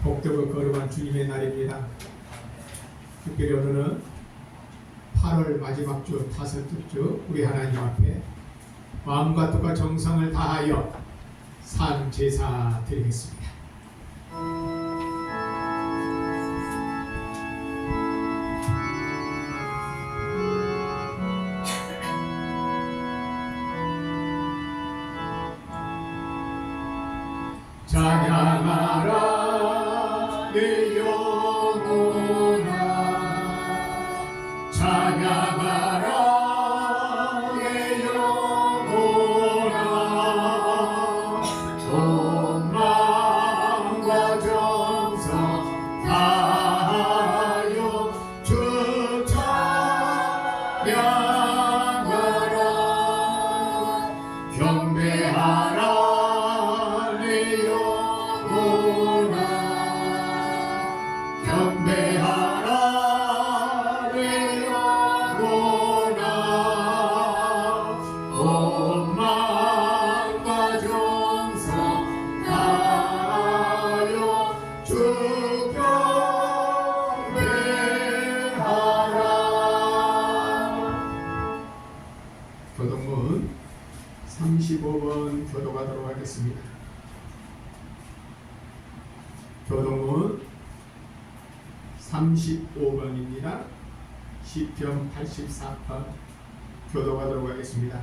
복되고 거룩한 주님의 날입니다. 특별히 오늘은 8월 마지막 주 다섯째 주 우리 하나님 앞에 마음과 뜻과 정성을 다하여 산 제사 드리겠습니다. 찬양하라 내 영혼아, 찬양하라 내 영혼아, 온 마음과 정성 다하여 주 찬양하라. 경배하라 경배하라 내 영혼아, 온 마음과 정성 다하여 주 경배하라. 교동문 35번 교도가도록 하겠습니다. 교동문 35번입니다. 시편 84편 교도가도록 하겠습니다.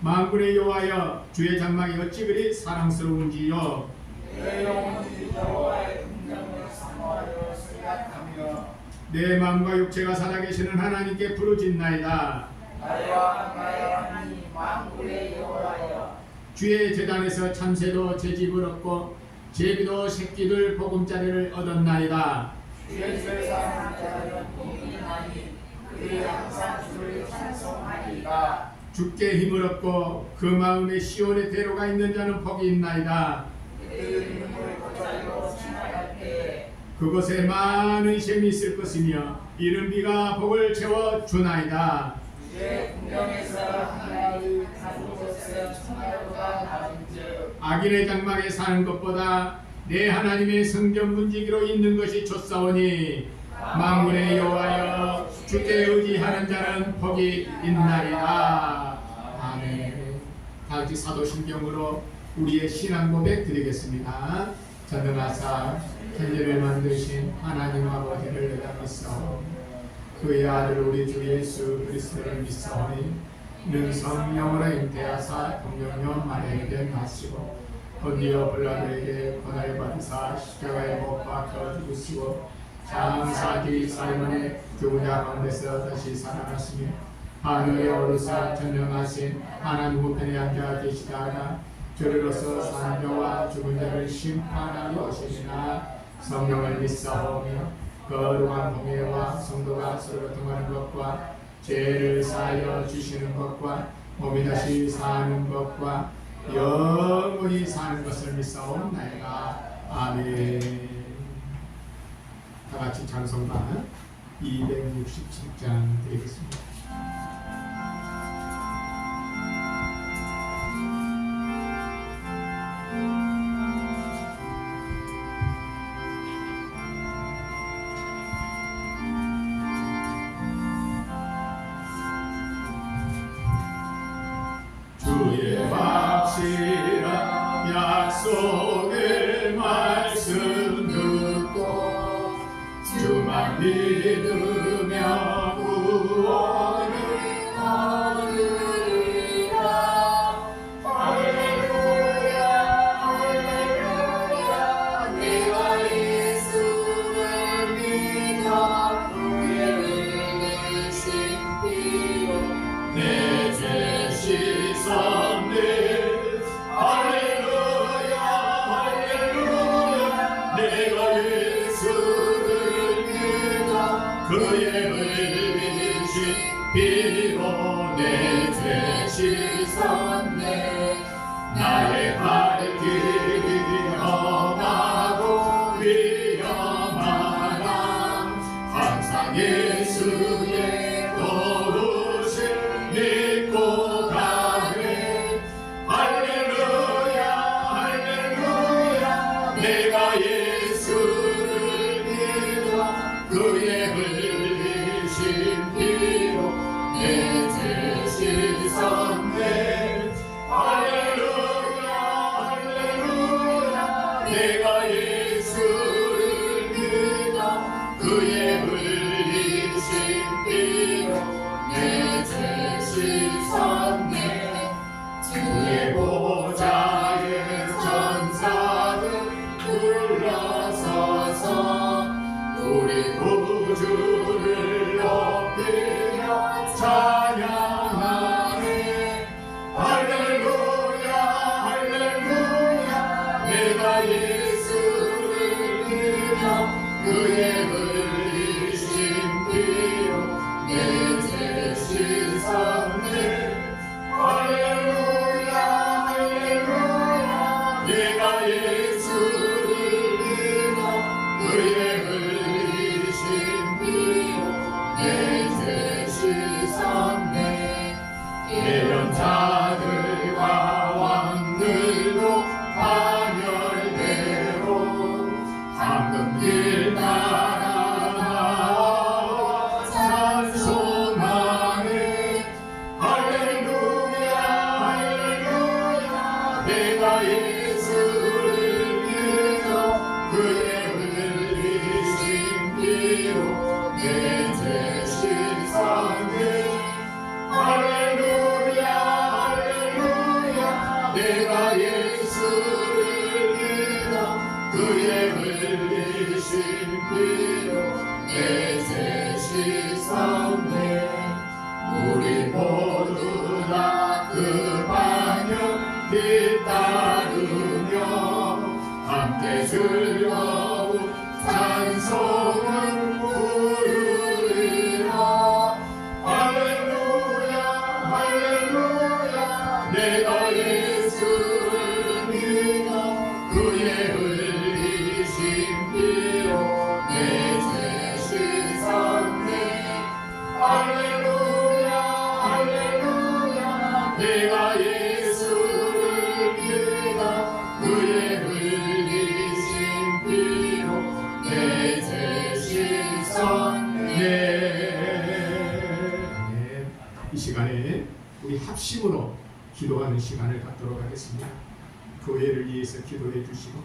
만군의 여호와여, 주의 장막이 어찌 그리 사랑스러운지요. 내 영혼이 여호와의 긍정을 사모하여 생각하며 내 마음과 육체가 살아계시는 하나님께 부르짖나이다. 나와 나의 하나님 만군의 여호와여, 주의 제단에서 참새도 제 집을 얻고 제비도 새끼들 보금자리를 얻었나이다. 주의 세상 자는 복이 나니 그들이 항상 주를 찬송하리이다. 주께 힘을 얻고 그 마음에 시온의 대로가 있는 자는 복이 있나이다. 그들 이름을 곧자리로 지나갈 때에 그곳에 많은 셈이 있을 것이며 이른 비가 복을 채워 주나이다. 주의 궁정에서 하나의 가진 것은 청하보다 낮은즉 악인의 장막에 사는 것보다 내 하나님의 성전 문지기로 있는 것이 좋사오니 만군의 여호와여, 주께 의지하는 자는 복이 있나이다. 아멘. 다같이 사도신경으로 우리의 신앙 고백 드리겠습니다. 전능하사 천지를 만드신 하나님 아버지를 내가 믿사오니 그의 아들 우리 주 예수 그리스도를 믿사오니 는 성령으로 잉태하사 동정녀 마리아에게 나시고 본디오 빌라도에게 고난을 받으사 십자가에 못 박혀 죽으시고 장사기 사이먼의 죽은 자 가운데서 다시 살아나시며 하늘에 오르사 전능하신 하나님 우편에 앉아 계시다가 저리로서 사는 자와 죽은 자를 심판하러 오시리라. 성령을 믿사오며 거룩한 공예와 성도가 서로 통하는 것과 죄를 사하여 주시는 것과 몸이 다시 사는 것과 영원히 사는 것을 믿사옵나이다. 아멘. 다같이 찬송가 267장 드리겠습니다. 주의 확실한 약속의 말씀 듣고 주만 믿으며 구원을 얻으리라. 할렐루야 할렐루야. 내가 예수를 믿어 그의 흘리신 피로 내 죄 씻었네. 할렐루야 할렐루야. 내가 예수를 믿어 그 내가 예수를 믿어 그의 흘리신 피로 내 죄 씻었네. 주의 보좌에 천사들 둘러서서 우리 구주를 높이며 찬양하네. 할렐루야 할렐루야. 내가 예수를 믿어 그의 흘리신 피로 내 죄 씻었네. 할렐루야 할렐루야. 내가 예수를 믿어 그의 흘리신 피로 내 죄 씻었네. 예언자들과 왕들도 반열대로 황금길 따라 나와 찬송하네. 할렐루야 할렐루야. 내가 예수를 믿어 그의 흘리신 피로 내 죄 씻었네. 할렐루야 할렐루야. 내가 예수를 믿어 그의 흘리신 피로 내 죄 씻었네. 우리 모두 다 그 반역 뒤따르며 함께 즐거운 찬송을 부르리라. 할렐루야 할렐루야. 내가 예수를 믿어 그의 흘리신 피로 내 죄 씻었네. 할렐루야 할렐루야. 내가 예수를 믿어 그의 흘리신 피로 내 죄 씻었네. 이 시간에 우리 합심으로 기도하는 시간을 갖도록 하겠습니다. 교회를 위해서 기도해 주시고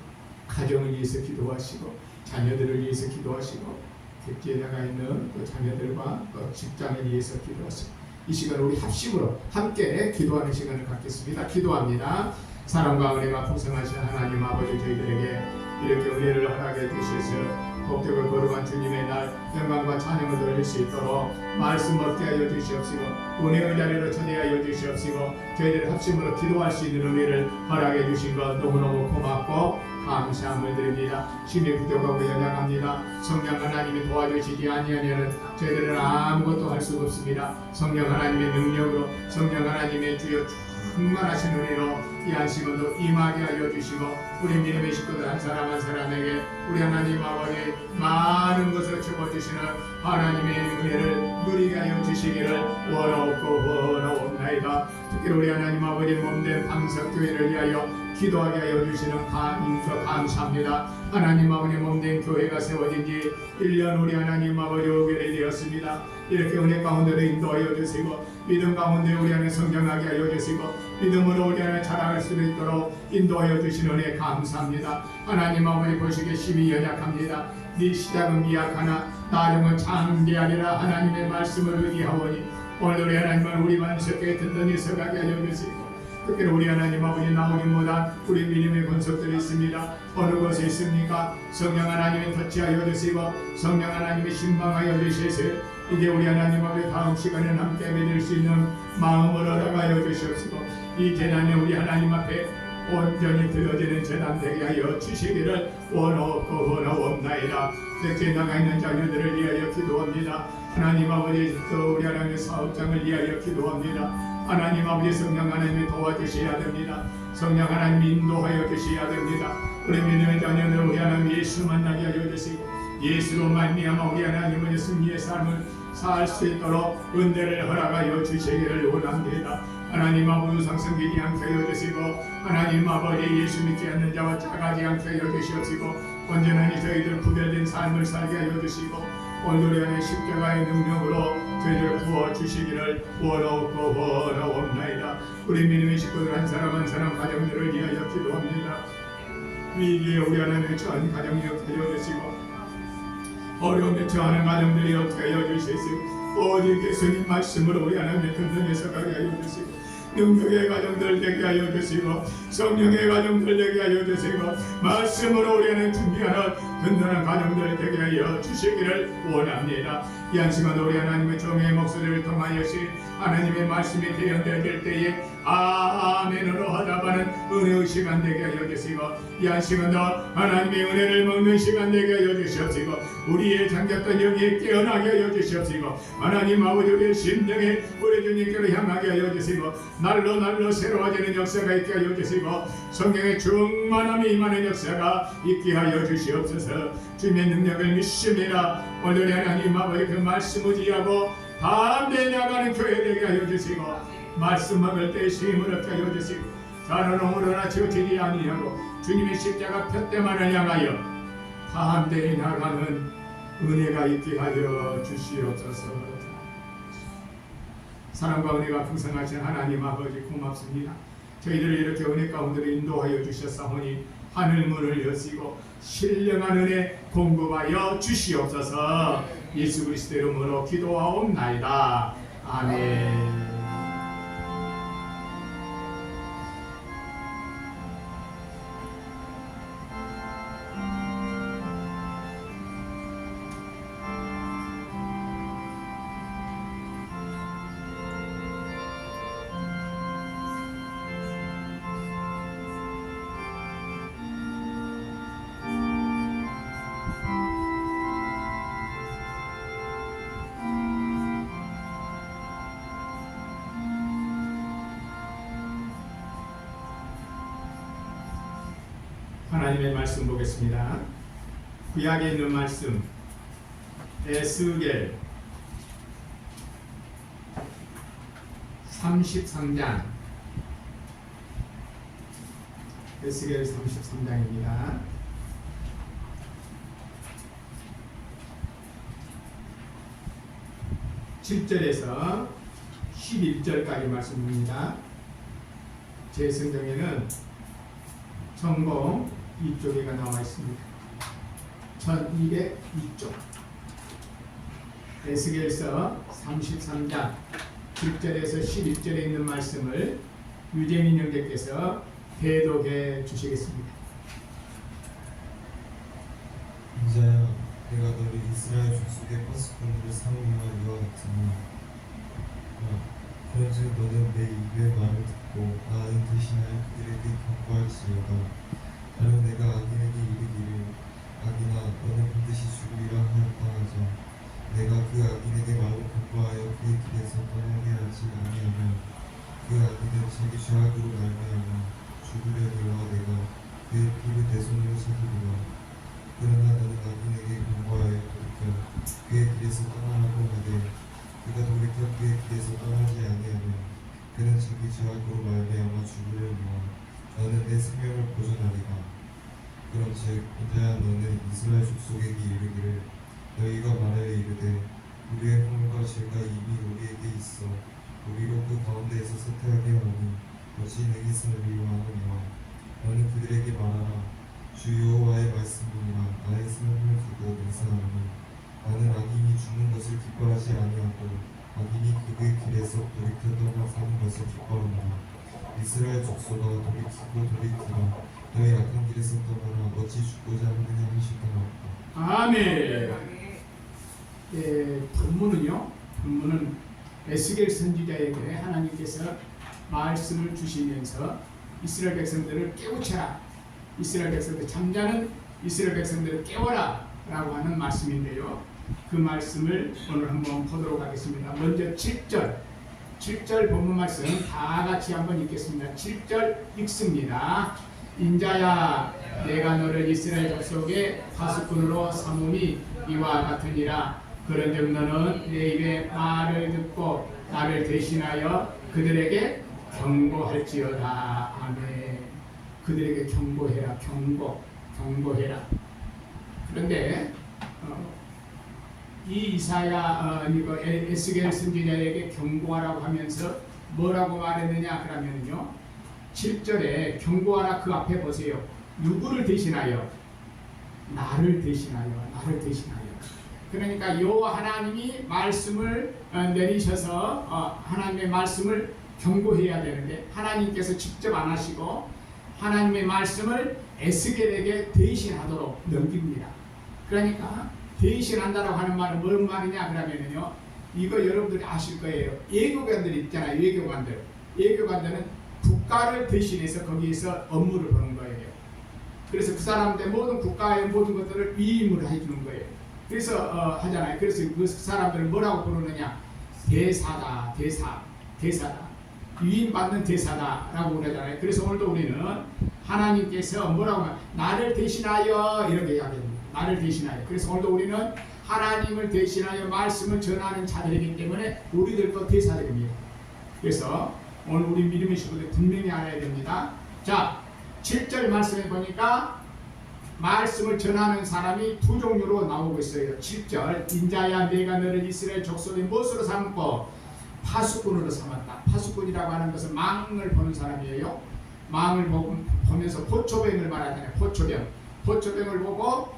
가정을 위해서 기도하시고 자녀들을 위해서 기도하시고 객지에 나가 있는 그 자녀들과 그 직장을 위해서 기도하시고 이 시간 우리 합심으로 함께 기도하는 시간을 갖겠습니다. 기도합니다. 사랑과 은혜가 풍성하신 하나님 아버지, 저희들에게 이렇게 은혜를 허락해 주셔서 복덕을 거룩한 주님의 날 영광과 찬양을 돌릴 수 있도록 말씀 얻게 하여 주시옵시고 은혜의 자리로 초대하여 주시옵시고 저희들 합심으로 기도할 수 있는 은혜를 허락해 주신 것 너무너무 고맙고 감사함을 드립니다. 힘이 부족하고 연약합니다. 성령 하나님이 도와주시지 아니하면 저희들은 아무것도 할 수가 없습니다. 성령 하나님의 능력으로 성령 하나님의 주여 충만하신 은혜로 이 안식일도 임하게 하여 주시고 우리 믿음의 식구들 한 사람 한 사람에게 우리 하나님 아버지 많은 것을 주어주시는 하나님의 은혜를 누리게 하여 주시기를 원하옵나이다. 특히 우리 하나님 아버지 몸된 방석교회를 위하여 기도하게 하여 주시는 감사합니다. 하나님 아버지 몸된 교회가 세워진 지 1년 우리 하나님 아버지 5개월이 되었습니다. 이렇게 은혜 가운데로 인도하여 주시고 믿음 가운데 우리 안에 성장하게 하여 주시고 믿음으로 우리 안에 자라갈 수 있도록 인도하여 주시는 은혜 감사합니다. 하나님 아버지 보시기에 힘이 연약합니다. 네 시작은 미약하나 나중은 장대하리라. 하나님의 말씀을 의지하오니 오늘 우리 하나님은 우리만 쉽게 듣더니 서가게 하여 주시고 특별히 우리 하나님 아버지 나오기 못한 우리 믿음의 권속들이 있습니다. 어느 곳에 있습니까? 성령 하나님이 터치하여 주시고 성령 하나님이 신방하여 주셔서 이제 우리 하나님 아버지 다음 시간에 함께 믿을 수 있는 마음을 허락하여 주시옵시고 이 재단에 우리 하나님 앞에 온전히 드려지는 재단 되게 하여 주시기를 원하옵나이다. 객지에 나가 있는 자녀들을 위하여 기도합니다. 하나님 아버지 또 우리 하나님의 사업장을 위하여 기도합니다. 하나님 아버지 성령 하나님이 도와주셔야 됩니다. 성령 하나님이 인도하여 주셔야 됩니다. 우리 믿음의 자녀들 우리 하나님 예수 만나게 하여 주시고 예수로 말미암아 우리 하나님은 승리의 삶을 살 수 있도록 은혜를 허락하여 주시기를 원합니다. 하나님 아버지 상승되지 않게 하여 주시고 하나님 아버지 예수 믿지 않는 자와 작아지 않게 하여 주시옵시고 온전히 저희들 구별된 삶을 살게 하여 주시고 오늘의 안에 십자가의 능력으로 저희를 부어주시기를 원하옵나이다. 우리 믿음의 식구들 한 사람 한 사람 가정들을 위하여 기도합니다. 위기에 우리 하나님의 전 가정이 없어져 주시고 어려움에 처하는 가정들이 없게 하여 주시고 오직 예수님 말씀으로 우리 하나님의 든든해서 가게 하여 주시고 능력의 가정들 되게 하여 주시고 성령의 가정들 되게 하여 주시고 말씀으로 우리 하나님 준비하는 든든한 가정들 되게 하여 주시기를 원합니다. 이 한 시간 우리 하나님의 종의 목소리를 통하여시 하나님의 말씀이 대연될 때에 아멘으로 하답하는 은혜의 시간 되게 하여 주시고 이 한 시간도 하나님의 은혜를 먹는 시간 되게 하여 주시옵시고 우리의 잠겼던 영이 깨어나게 하여 주시옵시고 하나님 아버지 우리의 심령에 우리 주님께로 향하게 하여 주시고 날로 새로워지는 역사가 있게 하여 주시고 성령의 충만함이 임하는 역사가 있게 하여 주시옵소서. 주님의 능력을 믿습니다. 오늘 하나님 아버지 그 말씀 의지하고 담대히 나가는 교회 되게 하여 주시고 말씀 먹을 때 힘을 얻게 하여 주시고 자로는 오르나 지어지지 아니하고 주님의 십자가 푯대만을 향하여 담대히 나가는 은혜가 있게 하여 주시옵소서. 사랑과 은혜가 풍성하신 하나님 아버지 고맙습니다. 저희들을 이렇게 은혜 가운데로 인도하여 주셨사오니 하늘 문을 여시고 신령한 은혜 공급하여 주시옵소서. 예수 그리스도의 이름으로 기도하옵나이다. 아멘. 하나님의 말씀 보겠습니다. 구약에 있는 말씀 에스겔 33장 에스겔 33장입니다. 7절에서 11절까지 말씀입니다. 제 성경에는 전공 이쪽에가 나와 있습니다. 1202쪽 에스겔서 33장 7절에서 11절에 있는 말씀을 유재민 형제께서 대독해 주시겠습니다. 인자야, 내가 너를 이스라엘 족속의 파수꾼으로 삼으며 이와 같으니 그런즉 너는 내 입의 말을 듣고 나는 대신하여 그들에게 경고할지어다. 가령 내가 악인에게 이르기를 악인아 너는 반드시 죽으리라 하였다 하자 내가 그 악인에게 말을 경고하여 그의 길에서 떠나게 하지 아니하면 그 악인은 자기 죄악으로 말미암아 죽으려니와 내가 그의 피를 내 손으로 찾으리라. 그러나 너는 악인에게 경고하여 돌이켜 그의 길에서 떠나라고 하되 그가 돌이켜 그의 길에서 떠나지 아니하면 그는 자기 죄악으로 말미암아 죽으려니와 너는 내 생명을 보존하리라. 그런즉 인자야 너는 이스라엘 족속에게 이르기를 너희가 말하여 이르되 우리의 허물과 죄가 이미 우리에게 있어 우리로 그 가운데에서 쇠퇴하게 하니 어찌 내 기승을 미워하느냐. 너는 그들에게 말하라. 주 여호와의 말씀이니라. 나의 삶을 두고 맹세하노니 나는 악인이 죽는 것을 기뻐하지 아니하고 악인이 그의 길에서 돌이켜 떠나 사는 것을 기뻐하노라. 이스라엘 족속아 돌이키고 돌이키라. 너의 악한 길에서 떠나라. 어찌 죽고자 하느냐 하시더라. 아멘. 본문은 에스겔 선지자에게 하나님께서 말씀을 주시면서 이스라엘 백성들을 깨우쳐라. 이스라엘 백성들 잠자는 이스라엘 백성들을 깨워라 라고 하는 말씀인데요. 그 말씀을 오늘 한번 보도록 하겠습니다. 먼저 7절 본문 말씀 다 같이 한번 읽겠습니다. 7절 읽습니다. 인자야 내가 너를 이스라엘 족속의 파수꾼으로 삼음이 이와 같으니라. 그런즉 너는 내 입의 말을 듣고 나를 대신하여 그들에게 경고할지어다. 아멘. 그들에게 경고해라. 경고해라. 그런데 이 에스겔 선지자에게 경고하라고 하면서 뭐라고 말했느냐 그러면요, 7절에 경고하라 그 앞에 보세요. 누구를 대신하여? 나를 대신하여. 나를 대신하여. 그러니까 여호와 하나님이 말씀을 내리셔서 하나님의 말씀을 경고해야 되는데 하나님께서 직접 안 하시고 하나님의 말씀을 에스겔에게 대신하도록 넘깁니다. 그러니까 대신한다라고 하는 말은 뭔 말이냐 그러면요, 이거 여러분들이 아실 거예요. 예교관들 있잖아요. 예교관들은 국가를 대신해서 거기에서 업무를 보는 거예요. 그래서 그 사람들 모든 국가의 모든 것들을 위임을 해주는 거예요. 그래서 하잖아요. 그래서 그 사람들을 뭐라고 부르느냐? 대사다. 대사다. 위임받는 대사다라고 그러잖아요. 그래서 오늘도 우리는 하나님께서 뭐라고 하면 나를 대신하여 이렇게 이야기합니다. 나를 대신하여. 그래서 오늘도 우리는 하나님을 대신하여 말씀을 전하는 자들이기 때문에 우리들도 대사들입니다. 그래서 오늘 우리 믿음의 식구들 분명히 알아야 됩니다. 자, 7절 말씀에 보니까 말씀을 전하는 사람이 두 종류로 나오고 있어요. 7절 인자야 내가 너를 이스라엘 족속의 무엇으로 삼고 파수꾼으로 삼았다. 파수꾼이라고 하는 것은 망을 보는 사람이에요. 망을 보면서 포초병을 말하잖아요. 포초병을 보고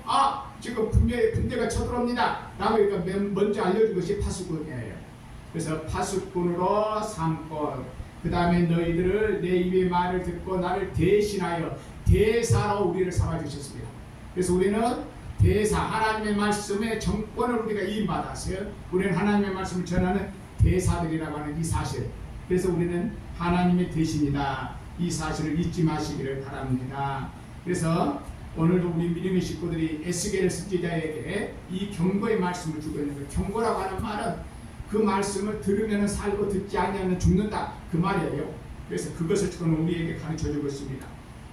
지금 분명히 군대가 쳐들어옵니다 라고 먼저 알려준 것이 파수꾼이에요. 그래서 파수꾼으로 삼고 그 다음에 너희들을 내 입의 말을 듣고 나를 대신하여 대사로 우리를 삼아주셨습니다. 그래서 우리는 대사, 하나님의 말씀의 정권을 우리가 이임받았어요. 우리는 하나님의 말씀을 전하는 대사들이라고 하는 이 사실. 그래서 우리는 하나님의 대신이다. 이 사실을 잊지 마시기를 바랍니다. 그래서 오늘도 우리 믿음의 식구들이 에스겔 선지자에게 이 경고의 말씀을 주고 있는 거예요. 경고라고 하는 말은 그 말씀을 들으면 살고 듣지 않으면 죽는다. 그 말이에요. 그래서 그것을 지금 우리에게 가르쳐주고 있습니다.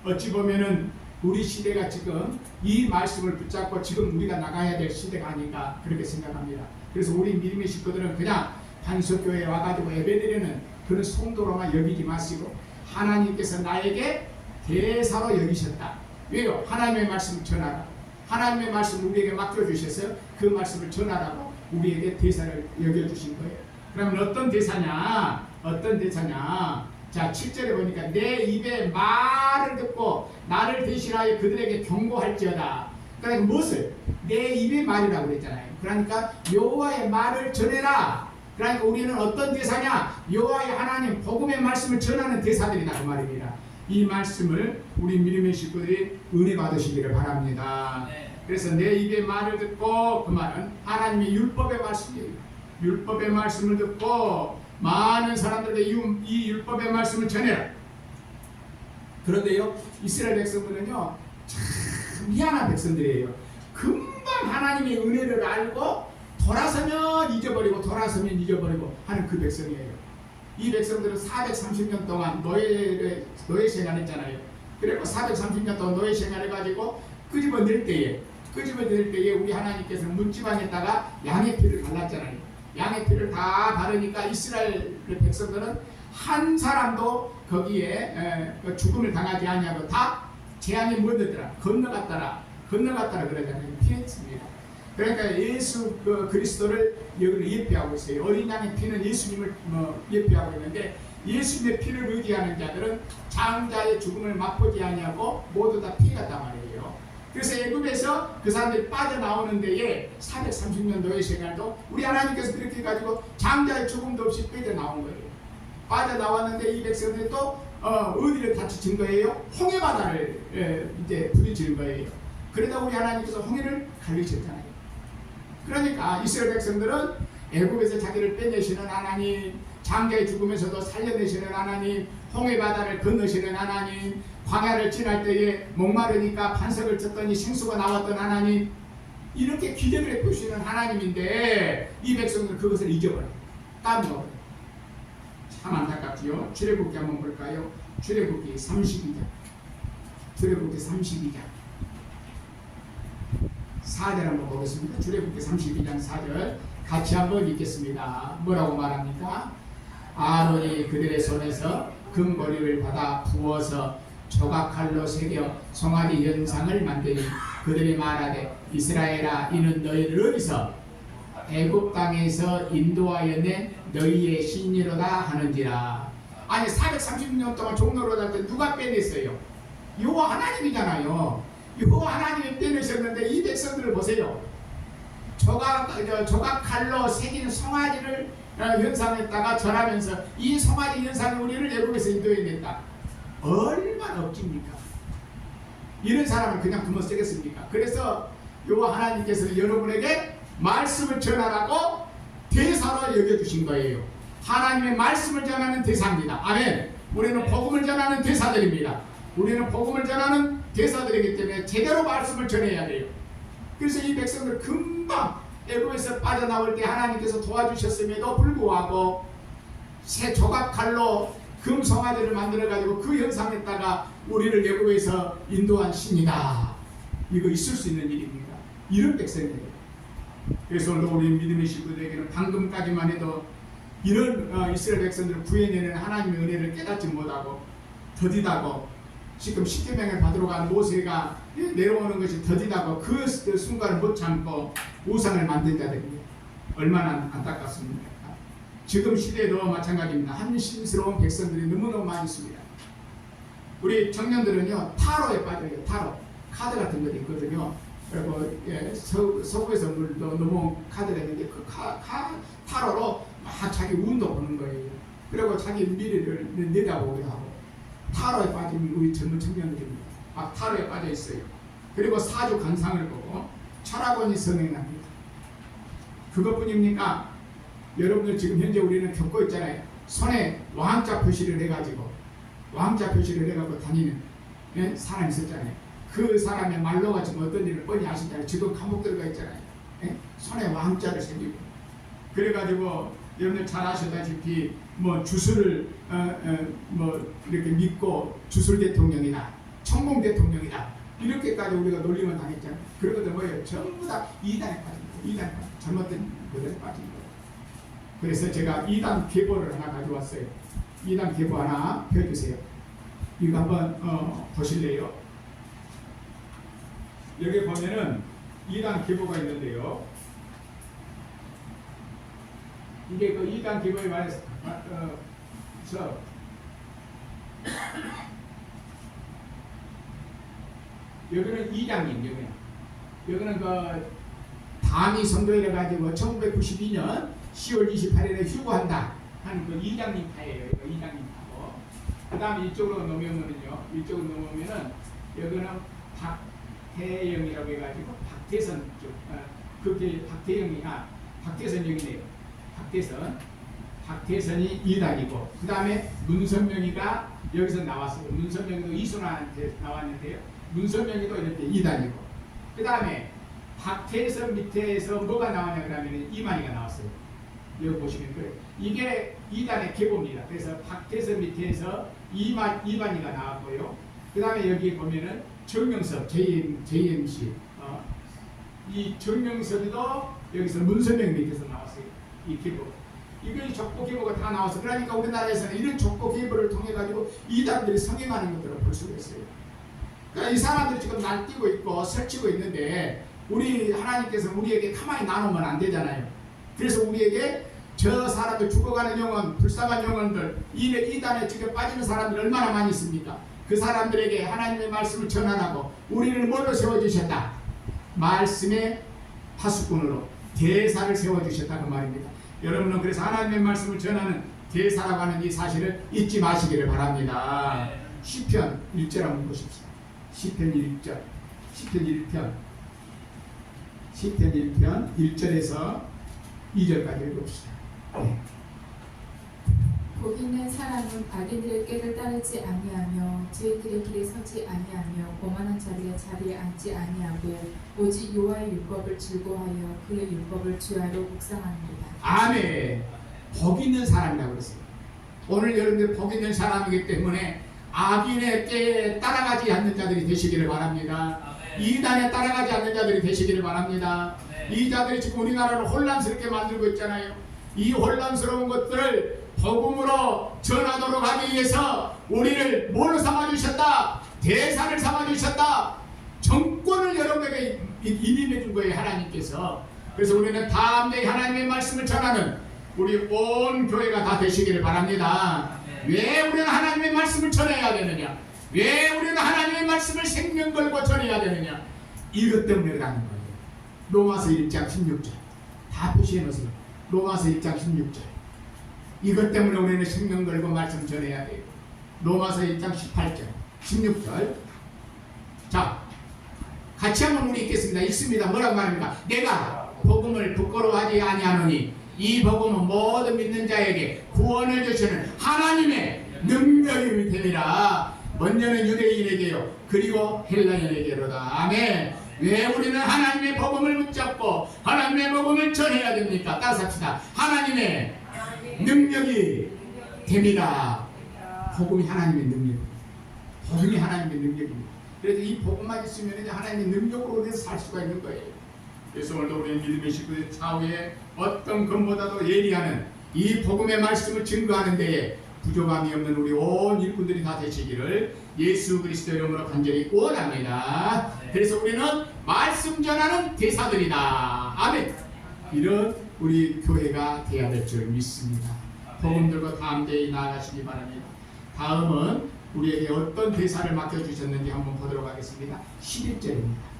어찌 보면은 우리 시대가 지금 이 말씀을 붙잡고 지금 우리가 나가야 될 시대가 아닌가 그렇게 생각합니다. 그래서 우리 믿음의 식구들은 그냥 단속교회에 와가지고 예배드리는 그런 성도로만 여기지 마시고 하나님께서 나에게 대사로 여기셨다. 왜요? 하나님의 말씀을 전하라. 하나님의 말씀을 우리에게 맡겨주셔서 그 말씀을 전하라고 우리에게 대사를 여겨주신 거예요. 그러면 어떤 대사냐? 자, 7절에 보니까 내 입의 말을 듣고 나를 대신하여 그들에게 경고할지어다. 그러니까 무엇을? 내 입의 말이라고 그랬잖아요. 그러니까 여호와의 말을 전해라. 그러니까 우리는 어떤 대사냐? 여호와의 하나님 복음의 말씀을 전하는 대사들이다 그 말입니다. 이 말씀을 우리 믿음의 식구들이 은혜 받으시기를 바랍니다. 그래서 내 입의 말을 듣고, 그 말은 하나님의 율법의 말씀이에요. 율법의 말씀을 듣고 많은 사람들에게 이 율법의 말씀을 전해라. 그런데요, 이스라엘 백성들은요 참 미안한 백성들이에요. 금방 하나님의 은혜를 알고 돌아서면 잊어버리고 하는 그 백성이에요. 이 백성들은 430년 동안 노예 생활했잖아요. 그리고 430년 동안 노예 생활해가지고 끄집어낼 때에 우리 하나님께서는 문지방에다가 양의 피를 발랐잖아요. 양의 피를 다 바르니까 이스라엘 백성들은 한 사람도 거기에 죽음을 당하지 아니하고 다 재앙이 뭐였더라? 건너갔다라 그러잖아요. 피했습니다. 그러니까 예수 그리스도를 여기를 예표하고 있어요. 어린 양의 피는 예수님을 예표하고 있는데 예수님의 피를 의지하는 자들은 장자의 죽음을 맛보지 아니하고 모두 다 피했단 말이에요. 그래서 애굽에서 그 사람들이 빠져나오는 데에 430년 노예 생활도 우리 하나님께서 그렇게 해가지고 장자의 죽음도 없이 빠져나온 거예요. 빠져나왔는데 이 백성들이 또 어디를 다치친 거예요? 홍해바다를 이제 부딪히는 거예요. 그러다 우리 하나님께서 홍해를 갈리셨잖아요. 그러니까 이스라엘 백성들은 애굽에서 자기를 빼내시는 하나님, 장자의 죽음에서도 살려내시는 하나님, 홍해바다를 건너시는 하나님, 광야를 지날 때에 목마르니까 반석을 쳤더니 생수가 나왔던 하나님, 이렇게 기적을 해주시는 하나님인데 이 백성들은 그것을 잊어버려요. 까먹어요. 참 안타깝지요. 출애굽기 한번 볼까요? 출애굽기 32장 4절 한번 보겠습니다. 출애굽기 32장 4절 같이 한번 읽겠습니다. 뭐라고 말합니까? 아론이 그들의 손에서 금고리를 받아 부어서 조각칼로 새겨 송아지 연상을 만드니 그들이 말하되 이스라엘아 이는 너희를 어디서 애굽 땅에서 인도하여 낸 너희의 신이로다 하는지라. 아니 430년 동안 종로로 살 때 누가 빼냈어요? 여호와 하나님이잖아요. 여호와 하나님이 빼내셨는데 이 백성들을 보세요. 조각 칼로 새긴 송아지를 연상했다가 절하면서 이 송아지 연상이 우리를 애국에서 인도해냈다. 얼마나 웃깁니까? 이런 사람을 그냥 두면 쓰겠습니까? 그래서 여호와 하나님께서 여러분에게 말씀을 전하라고 대사로 여겨주신 거예요. 하나님의 말씀을 전하는 대사입니다. 아멘. 우리는 복음을 전하는 대사들입니다. 우리는 복음을 전하는 대사들이기 때문에 제대로 말씀을 전해야 돼요. 그래서 이 백성들 금방 애굽에서 빠져나올 때 하나님께서 도와주셨음에도 불구하고 새 조각칼로 금송아지를 만들어가지고 그 형상에다가 우리를 애굽에서 인도한 신이다. 이거 있을 수 있는 일입니다. 이런 백성들이에요. 그래서 오늘 우리 믿음의 식구들에게는 방금까지만 해도 이런 이스라엘 백성들을 구해내는 하나님의 은혜를 깨닫지 못하고 더디다고 지금 십계명을 받으러 간 모세가 내려오는 것이 더디다고 그 순간을 못 참고 우상을 만든 자들입니다. 얼마나 안타깝습니까? 지금 시대도 마찬가지입니다. 한심스러운 백성들이 너무너무 많이 있습니다. 우리 청년들은요 타로에 빠져요. 타로 카드 같은 것도 있거든요. 그리고 서구에서 넘어온 카드가 있는데 그 타로로 막 자기 운도 보는 거예요. 그리고 자기 미래를 내다보기도 하고 타로에 빠진 우리 젊은 청년들입니다. 막 타로에 빠져 있어요. 그리고 사주 관상을 보고 철학원이 성행합니다. 그것뿐입니까? 여러분들 지금 현재 우리는 겪고 있잖아요. 손에 왕자 표시를 해가지고 다니는 사람이 있었잖아요. 그 사람의 말로가 지금 어떤 일을 뻔히 아시잖아요. 지금 감옥 들어가 있잖아요. 손에 왕자를 새기고 그래가지고 여러분들 잘 아시다시피 뭐 주술을 뭐 이렇게 믿고 주술 대통령이다, 천공 대통령이다 이렇게까지 우리가 놀림을 당했잖아요. 그러거든 뭐예요? 전부 다 이단에 빠진 거예요. 이단에 빠진 잘못된 것에 빠진 거예요. 그래서 제가 이단 계보를 하나 가져왔어요. 이단 계보 하나 펴주세요. 이거 한번 보실래요? 여기 보면은 이단 계보가 있는데요. 이게 그 이단 계보에 말해서 여기는 이장님, 여기는 그 담이 선도해 가지고 1992년 10월 28일에 휴거한다 하는 그 이장님 파예요. 이장님 파고 그 다음에 이쪽으로 넘어오면은요, 이쪽으로 넘어오면은 여기는 박태영이라고 해가지고 박태선 쪽, 그게 박태선 여기네요. 박태선이 이단이고 그 다음에 문선명이가 여기서 나왔어요. 문선명이도 이순환한테 나왔는데요. 문선명이도 이렇게 이단이고 그 다음에 박태선 밑에서 뭐가 나오냐 그러면 이만희가 나왔어요. 여기 보시면 그래요. 이게 이단의 계보입니다. 그래서 박태선 밑에서 이만희가 나왔고요. 그 다음에 여기 보면은 정명섭 JMC 이 정명섭이도 여기서 문선명 밑에서 나왔어요. 이 계보. 이거 족보 계보가 다 나와서 그러니까 우리나라에서는 이런 족보 계보를 통해 가지고 이단들이 성행하는 것들을 볼 수가 있어요. 그러니까 이 사람들이 지금 날뛰고 있고 설치고 있는데 우리 하나님께서 우리에게 가만히 나누면 안 되잖아요. 그래서 우리에게 저 사람들 죽어가는 영혼, 불쌍한 영혼들, 이단에 지금 빠지는 사람들 얼마나 많이 있습니까? 그 사람들에게 하나님의 말씀을 전하라고 우리를 뭘로 세워주셨다? 말씀의 파수꾼으로 대사를 세워주셨다 그 말입니다. 여러분은 그래서 하나님의 말씀을 전하는 대사라고 하는 이 사실을 잊지 마시기를 바랍니다. 시편 1절 한번 보십시오. 시편 1편 1절에서 2절까지 읽읍시다. 네. 복 있는 사람은 악인들의 꾀를 따르지 아니하며 죄인들의 길에 서지 아니하며 오만한 자리에 앉지 아니하고 오직 여호와의 율법을 즐거워하여 그의 율법을 주야로 묵상합니다. 아멘. 복 있는 사람이라고 그랬어요. 오늘 여러분들 복 있는 사람이기 때문에 악인의 꾀에 따라가지 않는 자들이 되시기를 바랍니다. 이단에 따라가지 않는 자들이 되시기를 바랍니다. 이 자들이 지금 우리나라를 혼란스럽게 만들고 있잖아요. 이 혼란스러운 것들을 복음으로 전하도록 하기 위해서 우리를 뭘로 삼아주셨다? 대사를 삼아주셨다. 정권을 여러분에게 임임해 준 거예요, 하나님께서. 그래서 우리는 담대히 하나님의 말씀을 전하는 우리 온 교회가 다 되시기를 바랍니다. 왜 우리는 하나님의 말씀을 전해야 되느냐? 왜 우리는 하나님의 말씀을 생명 걸고 전해야 되느냐? 이것 때문에 그러는 거예요. 로마서 1장 16절 다 표시해 놓으세요. 로마서 1장 16절 이것 때문에 우리는 생명 걸고 말씀 전해야 돼요. 로마서 1장 18절 16절 자 같이 한번 우리 읽겠습니다. 읽습니다. 뭐라고 말합니까? 내가 복음을 부끄러워하지 아니하노니 이 복음은 모든 믿는 자에게 구원을 주시는 하나님의 능력이 됨이라. 먼저는 유대인에게요 그리고 헬라인에게로다. 아멘. 왜 우리는 하나님의 복음을 붙잡고 하나님의 복음을 전해야 됩니까? 따라서 합시다. 하나님의 능력이 됨이라. 복음이 하나님의 능력입니다. 복음이 하나님의 능력입니다. 그래서 이 복음만 있으면 이제 하나님의 능력으로 우리는 살 수가 있는 거예요. 그래서 오늘도 우리 믿음의 식구들 차후에 어떤 것보다도 예리하는 이 복음의 말씀을 증거하는 데에 부족함이 없는 우리 온 일꾼들이 다 되시기를 예수 그리스도 이름으로 간절히 원합니다. 그래서 우리는 말씀 전하는 대사들이다. 아멘. 이런 우리 교회가 되어야 될 줄 믿습니다. 복음 들고 다음 대에 나아가시기 바랍니다. 다음은 우리에게 어떤 대사를 맡겨주셨는지 한번 보도록 하겠습니다. 11절입니다.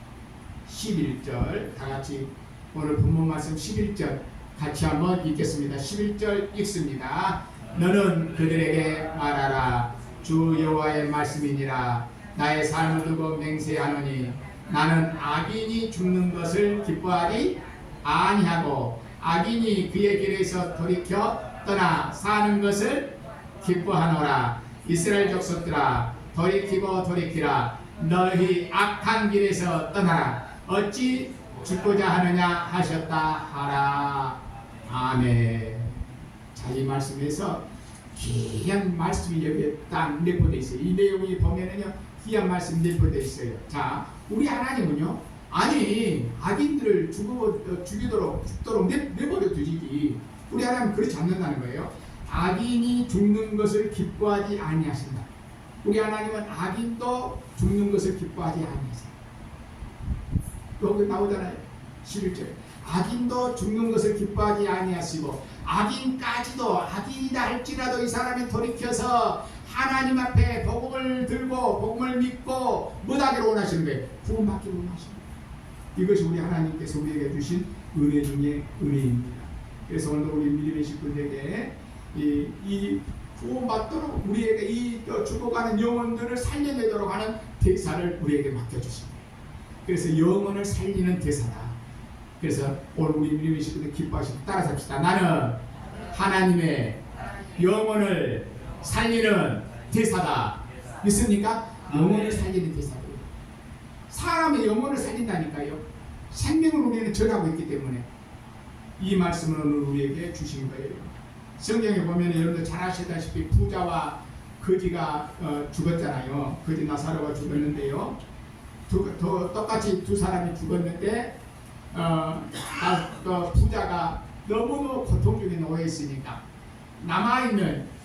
11절 다같이 오늘 본문 말씀 11절 같이 한번 읽겠습니다. 11절 읽습니다. 너는 그들에게 말하라. 주 여호와의 말씀이니라. 나의 삶을 두고 맹세하노니 나는 악인이 죽는 것을 기뻐하리 아니하고 악인이 그의 길에서 돌이켜 떠나 사는 것을 기뻐하노라. 이스라엘 족속들아 돌이키고 돌이키라. 너희 악한 길에서 떠나라. 어찌 죽고자 하느냐 하셨다 하라. 아멘. 자, 이 말씀에서 귀한 말씀이 여기에 딱 내포되어 있어요. 이 내용이 보면은요 귀한 말씀이 내포되어 있어요. 자, 우리 하나님은요 아니 악인들을 죽도록 내버려 두시기. 우리 하나님은 그렇지 않는다는 거예요. 악인이 죽는 것을 기뻐하지 아니하신다. 우리 하나님은 악인도 죽는 것을 기뻐하지 아니하신다. 여기 나오잖아요. 11절 악인도 죽는 것을 기뻐하지 아니하시고 악인까지도 악인이다 할지라도 이 사람이 돌이켜서 하나님 앞에 복음을 들고 복음을 믿고 뭐하기를 원하시는 거예요? 구원받기를 원하시는 거예요. 이것이 우리 하나님께서 우리에게 주신 은혜 중에 은혜입니다. 그래서 오늘 우리 믿음의 식구들에게 이 구원받도록 우리에게 이 죽어가는 영혼들을 살려내도록 하는 대사를 우리에게 맡겨주십니다. 그래서 영혼을 살리는 대사다. 그래서 오늘 우리 믿음의 식구들 기뻐하시고 따라서 합시다. 나는 하나님의 영혼을 살리는 대사다. 믿습니까? 영혼을 살리는 대사다. 사람의 영혼을 살린다니까요. 생명을 우리는 전하고 있기 때문에 이 말씀을 오늘 우리에게 주신 거예요. 성경에 보면 여러분들 잘 아시다시피 부자와 거지가 죽었잖아요. 거지 나사로가 죽었는데요. 똑같이 두 사람이 죽었는데 부자가 너무 고통 중에 놓여 있으니까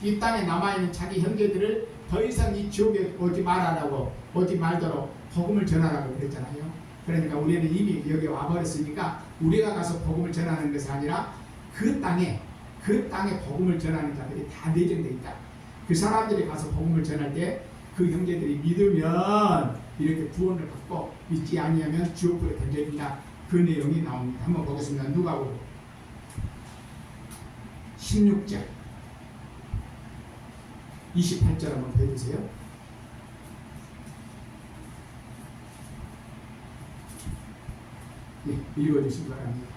이 땅에 남아있는 자기 형제들을 더 이상 이 지옥에 오지 말도록 복음을 전하라고 그랬잖아요. 그러니까 우리는 이미 여기 와버렸으니까 우리가 가서 복음을 전하는 것이 아니라 그 땅에 복음을 전하는 자들이 다 내정되어 있다. 그 사람들이 가서 복음을 전할 때 그 형제들이 믿으면 이렇게 구원을 받고 믿지 아니하면 지옥불에 던져진다. 그 내용이 나옵니다. 한번 보겠습니다. 누가복음 16절 28절 한번 보여주세요. 네, 읽어주시기 바랍니다.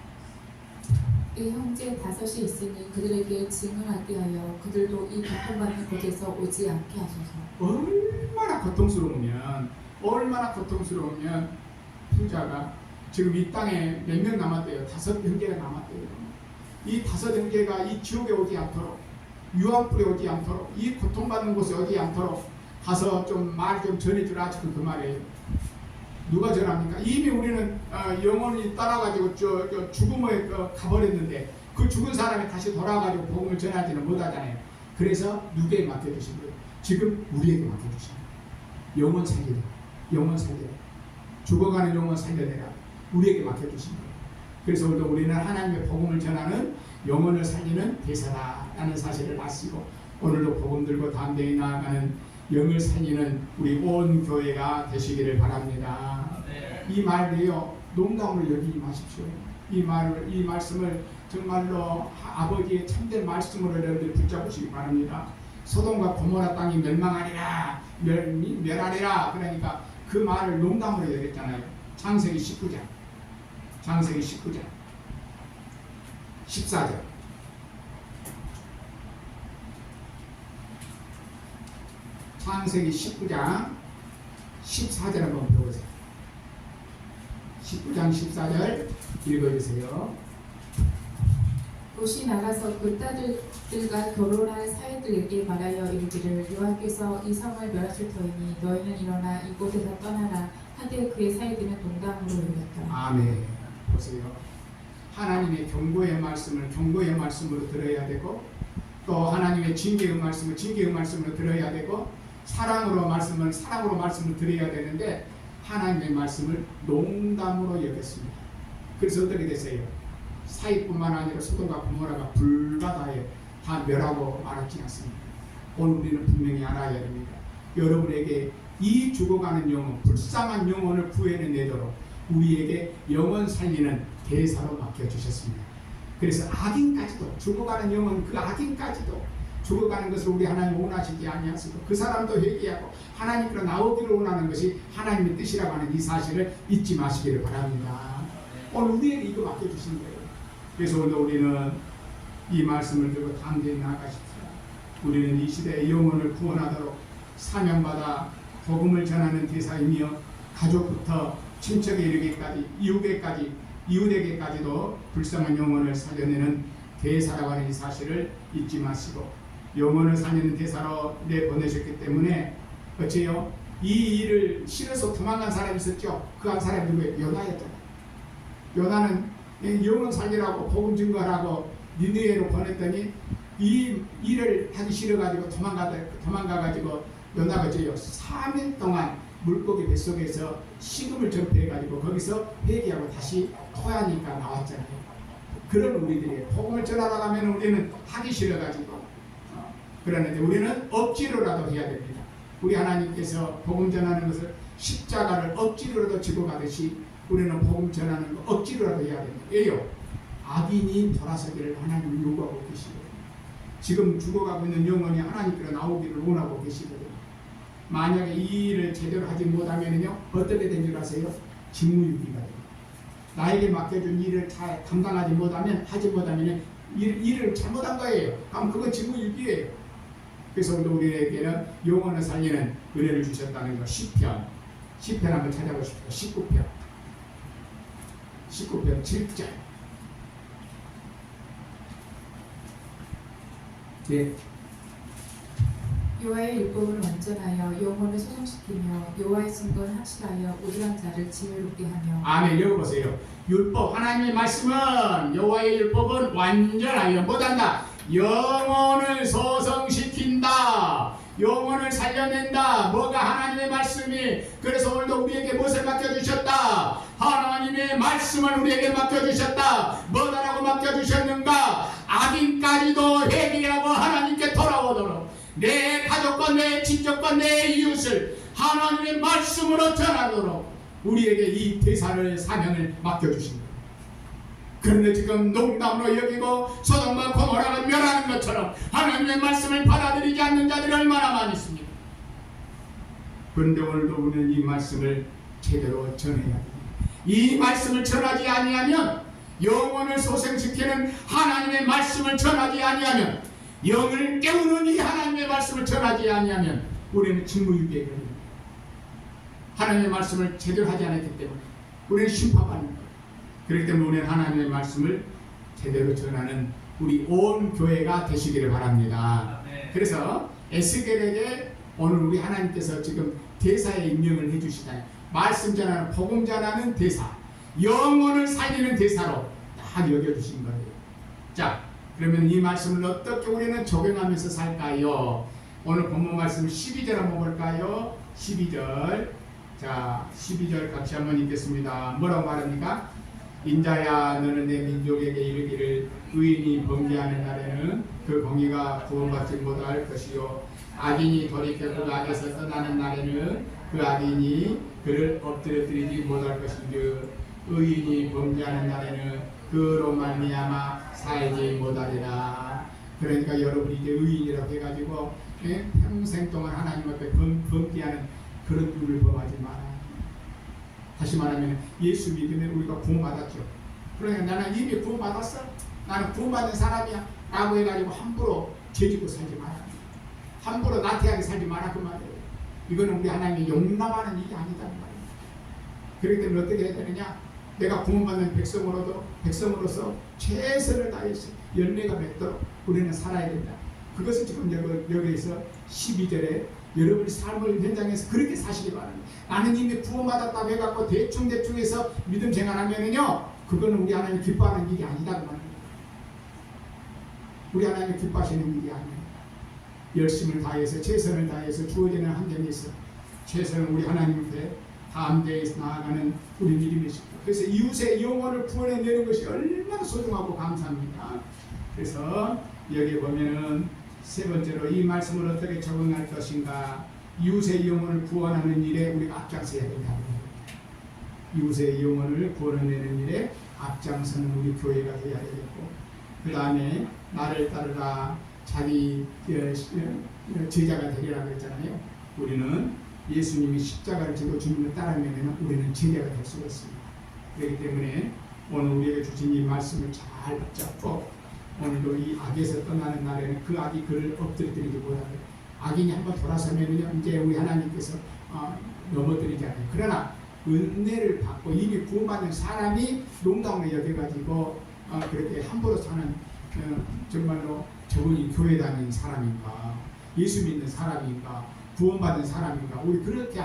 이 형제 다섯이 있으니 그들에게 증언하게 하여 그들도 이 고통받는 곳에서 오지 않게 하소서. 얼마나 고통스러우면 부자가 지금 이 땅에 몇 명 남았대요. 5 형제가 남았대요. 이 5 형제가 이 지옥에 오지 않도록 유황불에 오지 않도록 이 고통받는 곳에 오지 않도록 가서 말 좀 전해주라. 지금 그 말이에요. 누가 전합니까? 이미 우리는 영혼이 떠나가지고 죽음에 가버렸는데 그 죽은 사람이 다시 돌아가지고 복음을 전하지는 못하잖아요. 그래서 누구에게 맡겨주신 거예요? 지금 우리에게 맡겨주신 거예요. 영혼 살려라. 죽어가는 영혼 살려내라. 우리에게 맡겨주신 거예요. 그래서 오늘도 우리는 하나님의 복음을 전하는 영혼을 살리는 대사다라는 사실을 아시고 오늘도 복음 들고 담대히 나아가는 영을 살리는 우리 온 교회가 되시기를 바랍니다. 이 말이요 농담을 여기지 마십시오. 이 말씀을 정말로 아버지의 참된 말씀으로 여러분들 붙잡으시기 바랍니다. 소돔과 고모라 땅이 멸망하리라, 멸하리라. 그러니까 그 말을 농담으로 얘기했잖아요. 창세기 19장 14절. 창세기 19장 14절 한번 배워보세요. 19장 14절 읽어주세요. 롯이 나가서 그 딸들과 결혼할 사이들에게 말하여 이르기를 여호와께서 이 성을 멸하실 터이니 너희는 일어나 이곳에서 떠나라 하되 그의 사이들은 농담으로 여겼더라. 아멘. 보세요. 하나님의 경고의 말씀을 경고의 말씀으로 들어야 되고 또 하나님의 징계의 말씀을 징계의 말씀으로 들어야 되고 사랑으로 말씀을 사랑으로 말씀을 드려야 되는데 하나님의 말씀을 농담으로 여겼습니다. 그래서 어떻게 됐어요? 사이뿐만 아니라 소돔과 고모라가 불바다에 다 멸하고 말았지 않습니까? 오늘 우리는 분명히 알아야 됩니다. 여러분에게 이 죽어가는 영혼, 불쌍한 영혼을 구해내도록 우리에게 영혼 살리는 대사로 맡겨주셨습니다. 그래서 악인까지도 죽어가는 영혼, 그 악인까지도 죽어가는 것을 우리 하나님 원하시지 아니하시고 그 사람도 회개하고 하나님께로 나오기를 원하는 것이 하나님의 뜻이라고 하는 이 사실을 잊지 마시기를 바랍니다. 오늘 우리에게 이거 맡겨주신 거예요. 그래서 오늘 우리는 이 말씀을 들고 담대히 나아가십시오. 우리는 이 시대의 영혼을 구원하도록 사명받아 복음을 전하는 대사이며 가족부터 친척에 이르기까지 이웃에게까지도 불쌍한 영혼을 살려내는 대사라고 하는 이 사실을 잊지 마시고 영혼을 살리는 대사로 내보내셨기 때문에 어째요? 이 일을 싫어서 도망간 사람이 있었죠. 그 한 사람이 누구예요? 요나였잖아요. 요나는 영혼 살리라고 복음 증거하라고 니느웨로 보냈더니 이 일을 하기 싫어가지고 도망가가지고 요나가 어째요? 3일 동안 물고기 뱃속에서 식음을 전폐해가지고 거기서 회개하고 다시 토하니까 나왔잖아요. 그런 우리들이 복음을 전하러 가면 우리는 하기 싫어가지고 그러는데 우리는 억지로라도 해야 됩니다. 우리 하나님께서 복음 전하는 것을 십자가를 억지로라도 지고 가듯이 우리는 복음 전하는 거 억지로라도 해야 됩니다. 왜요? 악인이 돌아서기를 하나님이 요구하고 계시거든요. 지금 죽어가고 있는 영혼이 하나님께로 나오기를 원하고 계시거든요. 만약에 이 일을 제대로 하지 못하면요 어떻게 된 줄 아세요? 직무유기가 돼요. 나에게 맡겨준 일을 잘 감당하지 못하면 하지 못하면 일을 잘못한 거예요. 그럼 그건 직무유기예요. 그래서 우리에게는 영혼을 살리는 은혜를 주셨다는 거. 시편 한번 찾아보십시오. 19편 7절. 네. 여호와의 율법을 완전하여 영혼을 소성시키며 여호와의 증거는 확실하여 우리란 자를 지혜롭게 하며. 아멘. 여기 보세요. 율법 하나님의 말씀은 여호와의 율법은 완전하여 못한다. 영혼을 소성시킨다. 영혼을 살려낸다. 뭐가 하나님의 말씀이. 그래서 오늘도 우리에게 무엇을 맡겨주셨다. 하나님의 말씀을 우리에게 맡겨주셨다. 뭐다라고 맡겨주셨는가. 악인까지도 회개하고 하나님께 돌아오도록 내 가족과 내 친족과 내 이웃을 하나님의 말씀으로 전하도록 우리에게 이 대사를 사명을 맡겨주신 거예요. 그런데 지금 농담으로 여기고 소돔과 고모라가 멸하는 것처럼 하나님의 말씀을 받아들이지 않는 자들이 얼마나 많이 있습니까? 그런데 오늘도 우리는 이 말씀을 제대로 전해야 됩니다. 이 말씀을 전하지 아니하면 영혼을 소생시키는 하나님의 말씀을 전하지 아니하면 영을 깨우는 이 하나님의 말씀을 전하지 아니하면 우리는 직무유기에 걸립니다. 하나님의 말씀을 제대로 하지 않았기 때문에 우리는 심판받는 거예요. 그렇기 때문에 우리는 하나님의 말씀을 제대로 전하는 우리 온 교회가 되시기를 바랍니다. 그래서 에스겔에게 오늘 우리 하나님께서 지금 대사의 임명을 해주시잖아요. 말씀 전하는 복음 전하는 대사, 영혼을 살리는 대사로 딱 여겨주신 거예요. 자, 그러면 이 말씀을 어떻게 우리는 적용하면서 살까요? 오늘 본문 말씀 12절 한번 볼까요? 12절. 자, 12절 같이 한번 읽겠습니다. 뭐라고 말합니까? 인자야 너는 내 민족에게 이르기를 의인이 범죄하는 날에는 그 공의가 구원받지 못할 것이요 악인이 돌이켜 그 악에서 떠나는 날에는 그 악인이 그를 엎드려뜨리지 못할 것인즉 의인이 범죄하는 날에는 그로 말미암아 살지 못하리라. 그러니까 여러분이 이제 의인이라고 해가지고 평생 동안 하나님 앞에 범죄하는 그런 일을 범하지 마라. 다시 말하면 예수 믿으면 우리가 구원받았죠. 그러니까 나는 이미 구원받았어. 나는 구원받은 사람이야 라고 해가지고 함부로 죄짓고 살지 마라. 함부로 나태하게 살지 마라 그 말이에요. 이거는 우리 하나님이 용납하는 일이 아니다 그 말이에요. 그렇기 때문에 어떻게 해야 되느냐, 내가 구원받는 백성으로서 최선을 다해서 열매가 맺도록 우리는 살아야 된다. 그것을 지금 여기에서 12절에 여러분의 삶을 현장에서 그렇게 사시기 바랍니다. 나는 이미 구원받았다고 해갖고 대충해서 믿음 생활하면은요, 그거는 우리 하나님 기뻐하는 일이 아니다 그 말입니다. 우리 하나님 기뻐하시는 일이 아니에요. 열심을 다해서 최선을 다해서 주어지는 환경에서 최선을 우리 하나님 앞에 담대해서 나아가는 우리 믿음의 식구. 그래서 이웃의 영혼을 구원해내는 것이 얼마나 소중하고 감사합니다. 그래서 여기 보면은 세 번째로 이 말씀을 어떻게 적응할 것인가, 이웃의 영혼을 구원하는 일에 우리가 앞장서야 된다고 합니다. 이웃의 영혼을 구원해내는 일에 앞장서는 우리 교회가 되어야 되겠고, 그 다음에 나를 따르라 자기 제자가 되리라고 했잖아요. 우리는 예수님이 십자가를 지고 주님을 따르면 우리는 제자가 될 수가 있습니다. 그렇기 때문에 오늘 우리에게 주신 이 말씀을 잘 붙잡고 오늘도 이 악에서 떠나는 날에는 그 악이 그를 엎드려뜨리지 못하고, 악인이 한번 돌아서면 이제 우리 하나님께서 넘어뜨리지 않아요. 그러나 은혜를 받고 이미 구원받은 사람이 농담을 여겨가지고 그렇게 함부로 사는 정말로 저분이 교회 다니는 사람인가, 예수 믿는 사람인가, 구원받은 사람인가, 우리 그렇게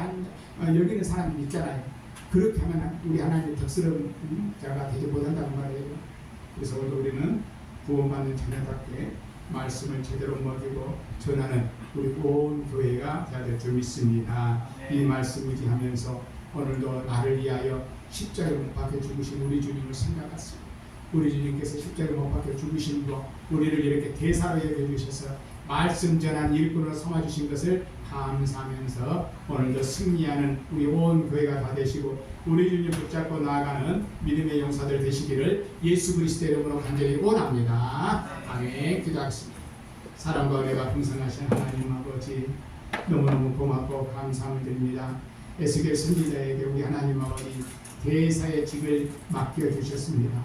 여기는 사람이 있잖아요. 그렇게 하면 우리 하나님의 덕스러운 자가 되지 못한다는 말이에요. 그래서 오늘 우리는 구원받는 자녀답게 말씀을 제대로 먹이고 전하는 우리 온 교회가 되어야 될 줄 믿습니다. 이 말씀 의지하면서 오늘도 나를 위하여 십자가에 못 박혀 죽으신 우리 주님을 생각하습니다. 우리 주님께서 십자가에 못 박혀 죽으신 거 우리를 이렇게 대사로 여겨주셔서 말씀 전한 일꾼으로 삼아주신 것을 감사하면서 오늘도 승리하는 우리 온 교회가 다 되시고 우리 주님 붙잡고 나아가는 믿음의 용사들 되시기를 예수 그리스도의 이름으로 간절히 원합니다. 아멘. 기도하겠습니다. 사랑과 은혜가 풍성하신 하나님 아버지, 너무너무 고맙고 감사함을 드립니다. 에스겔 선지자에게 우리 하나님 아버지 대사의 직을 맡겨주셨습니다.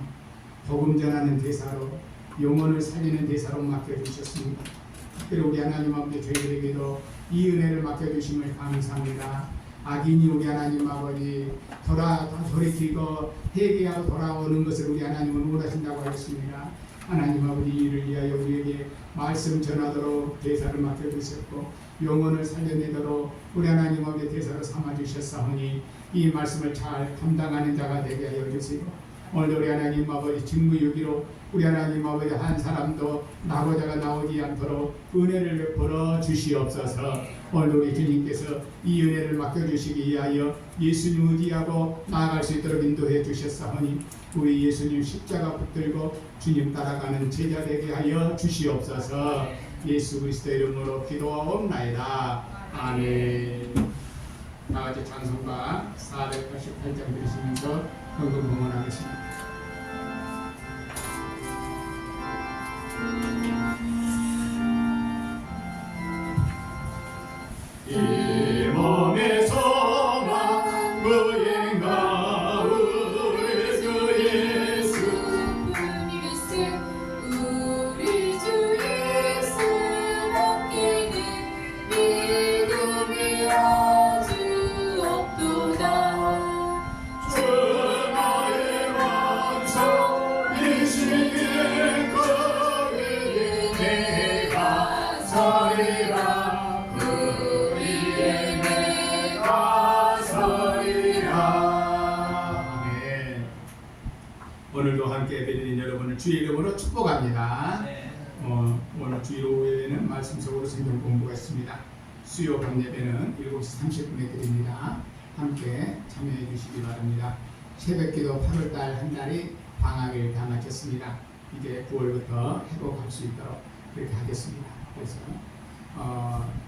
복음 전하는 대사로, 영혼을 살리는 대사로 맡겨주셨습니다. 그리고 우리 하나님 아버지 저희들에게도 이 은혜를 맡겨주심을 감사합니다. 악인이 우리 하나님 아버지 돌이키고 회개하고 돌아오는 것을 우리 하나님은 원하신다고 하였습니다. 하나님 아버지 이를 위하여 우리에게 말씀 전하도록 대사를 맡겨주셨고 영혼을 살려내도록 우리 하나님 아버지 대사를 삼아주셨사오니 이 말씀을 잘 감당하는 자가 되게 하여 주시고 오늘 우리 하나님 아버지 직무유기로 우리 하나님 아버지 한 사람도 나고자가 나오지 않도록 은혜를 베풀어 주시옵소서. 오늘 우리 주님께서 이 은혜를 맡겨주시기 위하여 예수님 의지하고 나아갈 수 있도록 인도해 주셨사오니 우리 예수님 십자가 붙들고 주님 따라가는 제자 되게 하여 주시옵소서. 예수 그리스도 이름으로 기도하옵나이다. 아멘. 다같이 찬송가 488장 들으시면서 헌금 봉헌하겠습니다. 이 몸의 소망 그의 가을 그 예수 우리 주 예수 맡기는 믿음이 아주 없도다. 전하의 왕성 이시기에 거기에 내가 서리라. 오늘도 함께 예배드린 여러분을 주의 이름으로 축복합니다. 오늘 주일 오후에는 말씀 속으로 성경 공부가 있습니다. 수요 본 예배는 7시 30분에 드립니다. 함께 참여해 주시기 바랍니다. 새벽기도 8월달 한 달이 방학을 다 마쳤습니다. 이제 9월부터 회복할 수 있도록 그렇게 하겠습니다. 그래서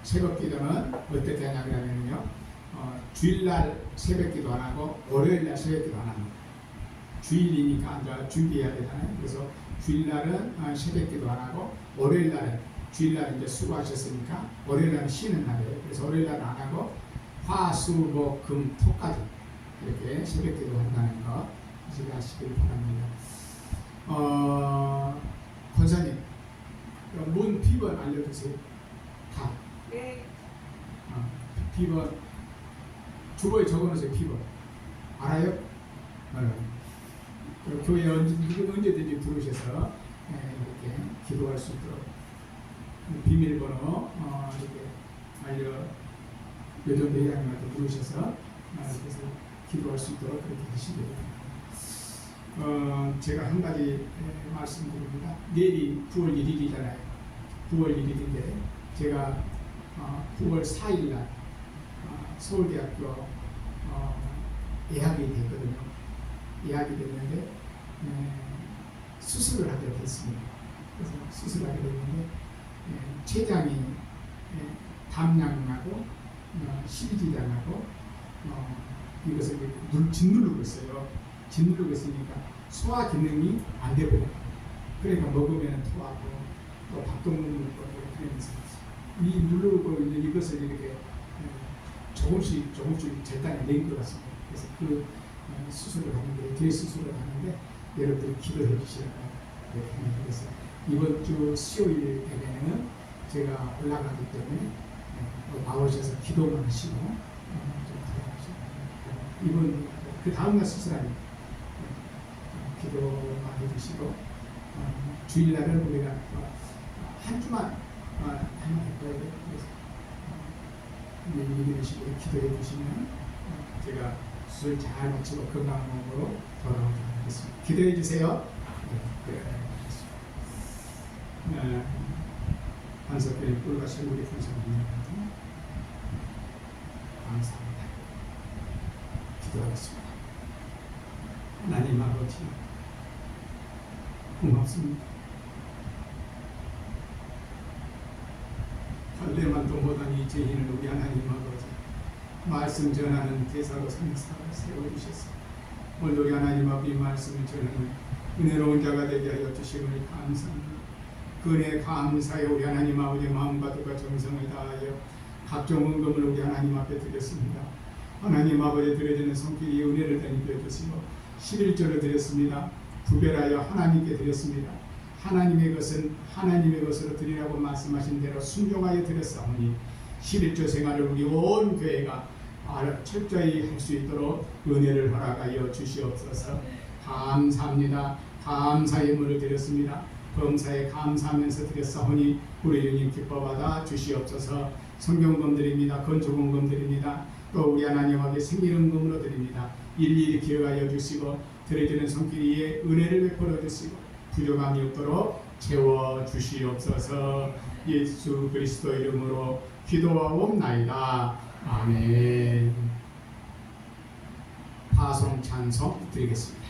새벽기도는 어떻게 하냐면요, 주일날 새벽기도 안 하고 월요일날 새벽기도 안 합니다. 주일이니까 이제 준비해야 되잖아요. 그래서 주일날은 새벽기도 안 하고 월요일날은 주일날 이제 수고하셨으니까 월요일날은 쉬는 날이에요. 그래서 월요일날은 안 하고 화, 수, 목, 금, 토까지 이렇게 새벽기도 한다는 거 아시길 바랍니다. 권사님, 문 비번 알려주세요. 다. 네. 비번 주보에 적어놓으세요. 비번 알아요? 교회 언제든지 들어오셔서 이렇게 기도할 수 있도록 비밀번호 이렇게 요정도 회장님한테 들어오셔서 그래서 기도할 수 있도록 그렇게 하시기 바랍니다. 제가 한 가지 말씀드립니다. 내일이 9월 1일이잖아요. 9월 1일인데 제가 9월 4일 날 서울대학교 예약이 됐거든요. 예약이 됐는데 수술을 하게 됐습니다. 그래서 수술을 하게 됐는데 췌장이 담낭하고 십이지장하고 이것을 짓누르고 있어요. 짓누르고 있으니까 소화 기능이 안 되거든요. 그러니까 먹으면 토하고 또 밥도 못 먹고 그러면서 이 누르고 있는 이것을 이렇게 조금씩 절단해 낸 것 같습니다. 그래서 그 수술을 하는데 대수술을 하는데 여러분들이 기도해 주시라고 이렇게 해서 이번 주 수요일 되면은 제가 올라가기 때문에 나오셔서 기도만 하시고 좀 기도하시고 이번 그 다음날 수술하니 기도만 해주시고 주일날은 우리가 한 주만 하면 될 거예요. 그래서 믿으시고 기도해 주시면 제가 수술 잘 마치고 건강한 몸으로 돌아오도록 하겠습니다. 기도해 주세요. 네, 한석교회 꿀과실 우리 분석입니다. 감사합니다. 기도하겠습니다. 하나님 아버지 고맙습니다. 할례만도 못한 이 죄인을 우리 하나님 아버지 말씀 전하는 대사로 성사로 세워주셨습니다. 오늘 우리 하나님 아버지 말씀을 전하는 은혜로운 자가 되게 하여 주심을 감사합니다. 그 은혜 감사에 우리 하나님 아버지 마음과 뜻과 정성을 다하여 각종 헌금을 우리 하나님 앞에 드렸습니다. 하나님 아버지 드려지는 손길이 은혜를 덧입혀 주시고 11조를 드렸습니다. 구별하여 하나님께 드렸습니다. 하나님의 것은 하나님의 것으로 드리라고 말씀하신 대로 순종하여 드렸사오니 11조 생활을 우리 온 교회가 철저히 할 수 있도록 은혜를 허락하여 주시옵소서. 감사합니다. 감사의 물을 드렸습니다. 범사에 감사하면서 드렸사오니 우리 주님 기뻐받아 주시옵소서. 성경금 드립니다. 건축원금 드립니다. 또 우리 하나님 앞에 생일은금으로 드립니다. 일일이 기억하여 주시고 드려지는 손길이에 은혜를 베풀어 주시고 부족함이 없도록 채워 주시옵소서. 예수 그리스도 이름으로 기도하옵나이다. 아멘. 파송 찬송 드리겠습니다.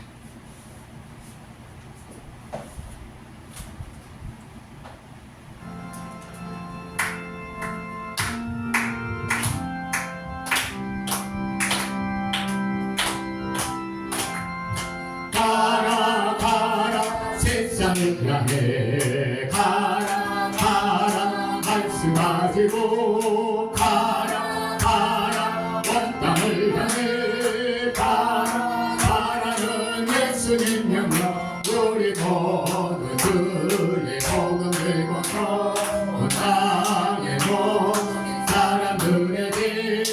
가라 가라 세상을 향해 가라 가라 말씀 가지고 가라 가라 온 땅을 향해 가라 가라는 예수님 명령 우리 모두들의 복음 들고서 온 땅의 모든 사람들에게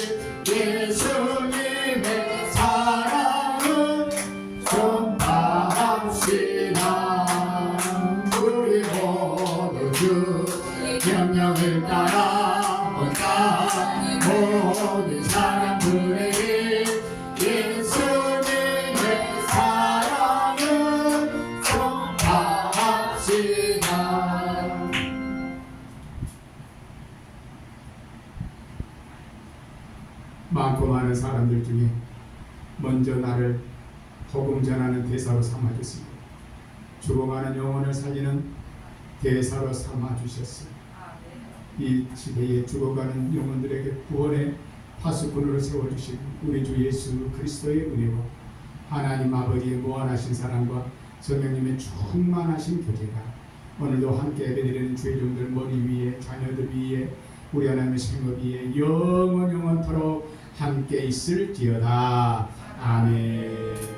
예수님의 사랑을 전파합시다. 우리 모두 주 명령을 따라 온 땅 모든 사람들에게 예수님의 사랑을 전파합시다. 많고 많은 사람들 중에 먼저 나를 복음 전하는 대사로 삼아주시고 죽어가는 영혼을 살리는 대사로 삼아주셨어요. 이 시대에 죽어가는 영혼들에게 구원의 파수꾼으로 세워주시고 우리 주 예수 그리스도의 은혜와 하나님 아버지의 무한하신 사랑과 성령님의 충만하신 교제가 오늘도 함께 예배드리는 주의 종들 머리 위에 자녀들 위에 우리 하나님의 생업 위에 영원토록 함께 있을지어다. 아멘.